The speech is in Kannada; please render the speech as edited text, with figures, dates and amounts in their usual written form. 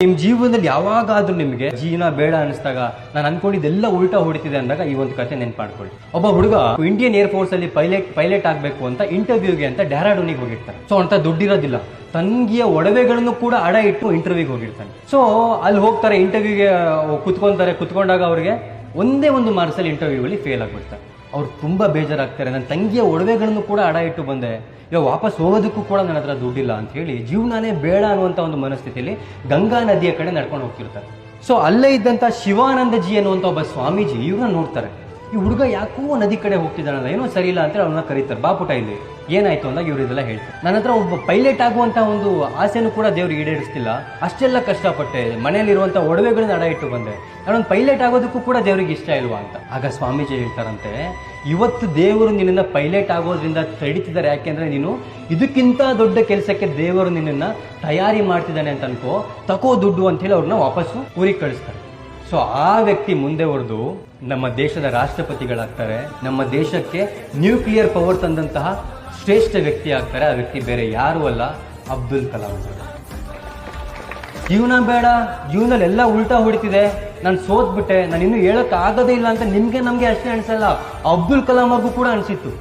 ನಿಮ್ಮ ಜೀವನದಲ್ಲಿ ಯಾವಾಗಾದ್ರೂ ನಿಮಗೆ ಜೀವನ ಬೇಡ ಅನಿಸ್ದಾಗ, ನಾನು ಅನ್ಕೊಂಡಿದ್ದೆಲ್ಲ ಉಲ್ಟಾ ಹೊಡಿತಿದೆ ಅಂದಾಗ ಈ ಒಂದು ಕತೆ ನೆನ್ಪು ಮಾಡ್ಕೊಳ್ಳಿ. ಒಬ್ಬ ಹುಡುಗ ಇಂಡಿಯನ್ ಏರ್ ಫೋರ್ಸ್ ಅಲ್ಲಿ ಪೈಲಟ್ ಆಗ್ಬೇಕು ಅಂತ ಇಂಟರ್ವ್ಯೂಗೆ ಅಂತ ಡೆಹ್ರಾಡೂನಿಗೆ ಹೋಗಿರ್ತಾನೆ. ಸೊ ಅಂತ ದುಡ್ಡಿರೋದಿಲ್ಲ, ತಂಗಿಯ ಒಡವೆಗಳನ್ನು ಕೂಡ ಅಡ ಇಟ್ಟು ಇಂಟರ್ವ್ಯೂಗೆ ಹೋಗಿರ್ತಾನೆ. ಸೊ ಅಲ್ಲಿ ಹೋಗ್ತಾರೆ, ಇಂಟರ್ವ್ಯೂಗೆ ಕುತ್ಕೊಂಡಾಗ ಅವ್ರಿಗೆ ಒಂದೇ ಒಂದು ಮಾರ್ಕ್ಸಲ್ಲಿ ಇಂಟರ್ವ್ಯೂ ಅಲ್ಲಿ ಫೇಲ್ ಆಗ್ಬಿಡ್ತಾರೆ. ಅವ್ರು ತುಂಬಾ ಬೇಜಾರಾಗ್ತಾರೆ. ನನ್ನ ತಂಗಿಯ ಒಡವೆಗಳನ್ನು ಕೂಡ ಅಡ ಇಟ್ಟು ಬಂದೆ, ಇವಾಗ ವಾಪಸ್ ಹೋಗೋದಕ್ಕೂ ಕೂಡ ನನ್ನ ಹತ್ರ ದುಡ್ಡಿಲ್ಲ ಅಂತ ಹೇಳಿ ಜೀವನನೇ ಬೇಡ ಅನ್ನುವಂಥ ಒಂದು ಮನಸ್ಥಿತಿಯಲ್ಲಿ ಗಂಗಾ ನದಿಯ ಕಡೆ ನಡ್ಕೊಂಡು ಹೋಗ್ತಿರ್ತಾರೆ. ಸೊ ಅಲ್ಲೇ ಇದ್ದಂಥ ಶಿವಾನಂದಜಿ ಅನ್ನುವಂಥ ಒಬ್ಬ ಸ್ವಾಮೀಜಿ ಇವ್ರನ್ನ ನೋಡ್ತಾರೆ. ಈ ಹುಡುಗ ಯಾಕೋ ನದಿ ಕಡೆ ಹೋಗ್ತಿದ್ದಾನಲ್ಲ, ಏನೋ ಸರಿ ಇಲ್ಲ ಅಂತ ಅವ್ರನ್ನ ಕರೀತಾರೆ. ಬಾಪುಟ ಇಲ್ಲಿ ಏನಾಯ್ತು ಅಂದಾಗ ಇವ್ರು ಇದೆಲ್ಲ ಹೇಳ್ತಾರೆ. ನನ್ನ ಹತ್ರ ಒಬ್ಬ ಪೈಲಟ್ ಆಗುವಂಥ ಒಂದು ಆಸೆನೂ ಕೂಡ ದೇವ್ರು ಈಡೇರಿಸ್ತಿಲ್ಲ, ಅಷ್ಟೆಲ್ಲ ಕಷ್ಟಪಟ್ಟೆ, ಮನೆಯಲ್ಲಿರುವಂಥ ಒಡವೆಗಳನ್ನ ಅಡ ಇಟ್ಟು ಬಂದೆ, ನಾನೊಂದು ಪೈಲಟ್ ಆಗೋದಕ್ಕೂ ಕೂಡ ದೇವ್ರಿಗೆ ಇಷ್ಟ ಇಲ್ವಾ ಅಂತ. ಆಗ ಸ್ವಾಮೀಜಿ ಹೇಳ್ತಾರಂತೆ, ಇವತ್ತು ದೇವರು ನಿನ್ನನ್ನು ಪೈಲಟ್ ಆಗೋದ್ರಿಂದ ತಡೀತಿದ್ದಾರೆ. ಯಾಕೆಂದ್ರೆ ನೀನು ಇದಕ್ಕಿಂತ ದೊಡ್ಡ ಕೆಲಸಕ್ಕೆ ದೇವರು ನಿನ್ನನ್ನು ತಯಾರಿ ಮಾಡ್ತಿದ್ದಾನೆ ಅಂತ ಅನ್ಕೋ, ತಕೋ ದುಡ್ಡು ಅಂತ ಹೇಳಿ ಅವ್ರನ್ನ ವಾಪಸ್ಸು ಊರಿಗೆ ಕಳಿಸ್ತಾರೆ. ಸೊ ಆ ವ್ಯಕ್ತಿ ಮುಂದೆ ಹೊಡೆದು ನಮ್ಮ ದೇಶದ ರಾಷ್ಟ್ರಪತಿಗಳಾಗ್ತಾರೆ. ನಮ್ಮ ದೇಶಕ್ಕೆ ನ್ಯೂಕ್ಲಿಯರ್ ಪವರ್ ತಂದಂತಹ ಶ್ರೇಷ್ಠ ವ್ಯಕ್ತಿ ಆಗ್ತಾರೆ. ಆ ವ್ಯಕ್ತಿ ಬೇರೆ ಯಾರೂ ಅಲ್ಲ, ಅಬ್ದುಲ್ ಕಲಾಂ. ಜೀವನ ಬೇಡ, ಜೀವನದಲ್ಲಿ ಎಲ್ಲ ಉಲ್ಟಾ ಹೊಡಿತಿದೆ, ನಾನು ಸೋತ್ಬಿಟ್ಟೆ, ನಾನು ಇನ್ನೂ ಹೇಳಕ್ ಆಗೋದೇ ಇಲ್ಲ ಅಂತ ನಮಗೆ ಅಷ್ಟೇ ಅನ್ಸಲ್ಲ, ಅಬ್ದುಲ್ ಕಲಾಂ ಅವ್ರಿಗೂ ಕೂಡ ಅನ್ಸಿತ್ತು.